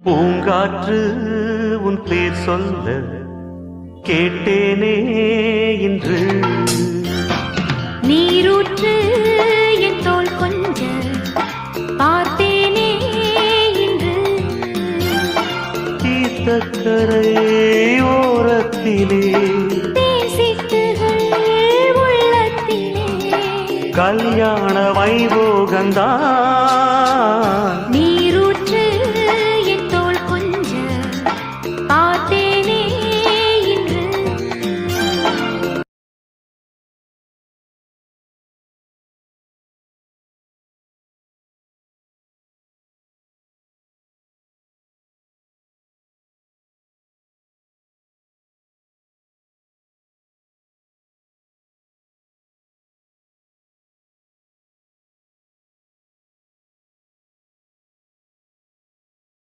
பூங்காற்று உன் பேர் சொல்ல கேட்டேனே இன்று. நீரூற்று என் தோள் கொஞ்ச பார்த்தேனே இன்று. தீர்த்தக்கரை ஓரத்திலே தேசித்துகள் உள்ளத்திலே கல்யாண வைபோகந்தான்